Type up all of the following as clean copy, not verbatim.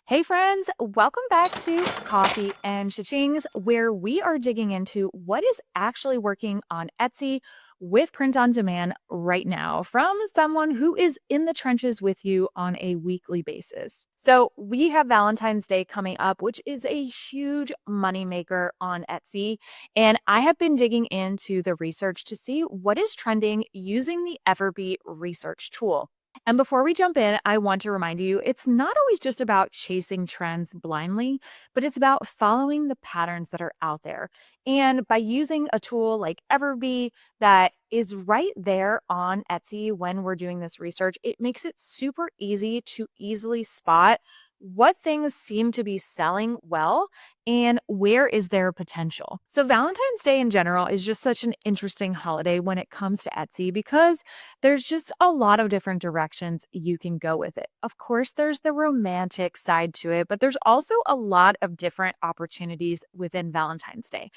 Hey friends, welcome back to Coffee and Cha-Chings, where we are digging into what is actually working on Etsy with print on demand right now from someone who is in the trenches with you on a weekly basis. So we have Valentine's Day coming up, which is a huge moneymaker on Etsy. And I have been digging into the research to see what is trending using the Everbee research tool. And before we jump in, I want to remind you it's not always just about chasing trends blindly, but it's about following the patterns that are out there. And by using a tool like Everbee that is right there on Etsy when we're doing this research, it makes it super easy to easily spot what things seem to be selling well and where is their potential. So, Valentine's Day in general is just such an interesting holiday when it comes to Etsy because there's just a lot of different directions you can go with it. Of course, there's the romantic side to it, but there's also a lot of different opportunities within Valentine's Day.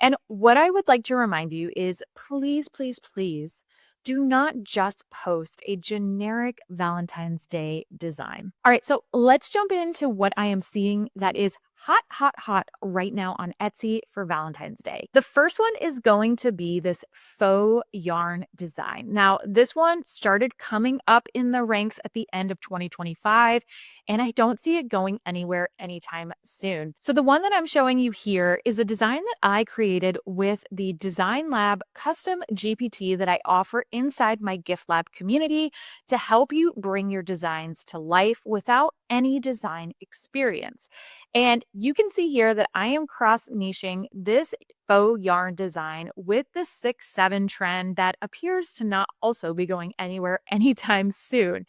And what I would like to remind you is please, please, please do not just post a generic Valentine's Day design. All right, so let's jump into what I am seeing that is hot, hot, hot right now on Etsy for Valentine's Day. The first one is going to be this faux yarn design. Now, this one started coming up in the ranks at the end of 2025, and I don't see it going anywhere anytime soon. So the one that I'm showing you here is a design that I created with the Design Lab custom GPT that I offer inside my Gift Lab community to help you bring your designs to life without any design experience. And you can see here that I am cross niching this faux yarn design with the 6-7 trend that appears to not also be going anywhere anytime soon.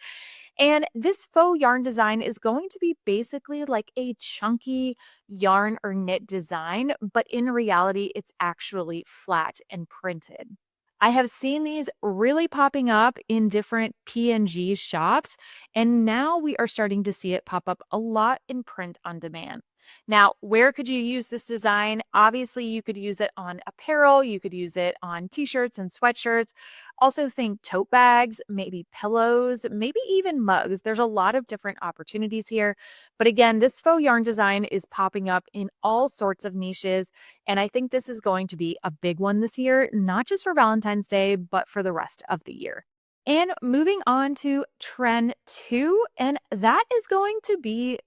And this faux yarn design is going to be basically like a chunky yarn or knit design, but in reality, it's actually flat and printed. I have seen these really popping up in different PNG shops, and now we are starting to see it pop up a lot in print on demand. Now, where could you use this design? Obviously, you could use it on apparel, you could use it on t-shirts and sweatshirts. Also think tote bags, maybe pillows, maybe even mugs. There's a lot of different opportunities here. But again, this faux yarn design is popping up in all sorts of niches. And I think this is going to be a big one this year, not just for Valentine's Day, but for the rest of the year. And moving on to trend two, and that is going to be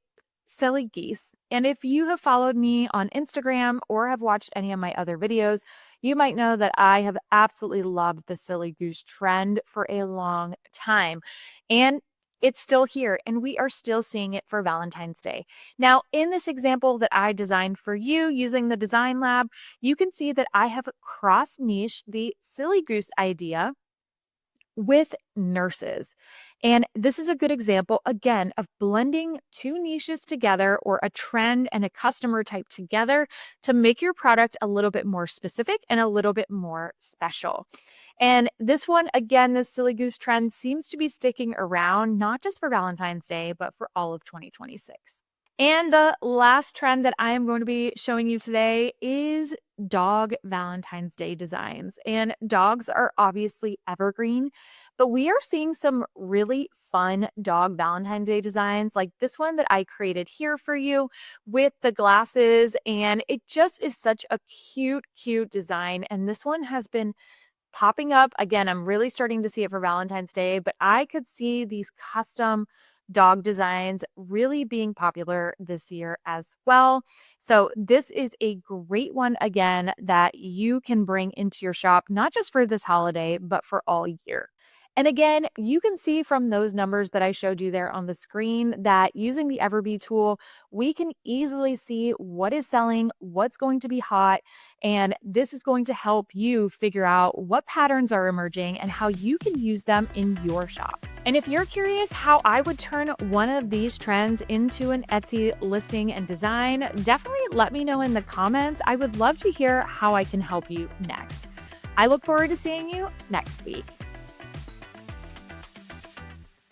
silly geese. And if you have followed me on Instagram or have watched any of my other videos, you might know that I have absolutely loved the silly goose trend for a long time. And it's still here, and we are still seeing it for Valentine's Day. Now, in this example that I designed for you using the Design Lab, you can see that I have cross-niched the silly goose idea with nurses. And this is a good example, again, of blending two niches together or a trend and a customer type together to make your product a little bit more specific and a little bit more special. And this one, again, this silly goose trend seems to be sticking around, not just for Valentine's Day, but for all of 2026. And the last trend that I am going to be showing you today is dog Valentine's Day designs. And dogs are obviously evergreen, but we are seeing some really fun dog Valentine's Day designs like this one that I created here for you with the glasses. And it just is such a cute, cute design. And this one has been popping up. Again, I'm really starting to see it for Valentine's Day, but I could see these custom dog designs really being popular this year as well. So this is a great one, again, that you can bring into your shop, not just for this holiday, but for all year. And again, you can see from those numbers that I showed you there on the screen that using the Everbee tool, we can easily see what is selling, what's going to be hot, and this is going to help you figure out what patterns are emerging and how you can use them in your shop. And if you're curious how I would turn one of these trends into an Etsy listing and design, definitely let me know in the comments. I would love to hear how I can help you next. I look forward to seeing you next week.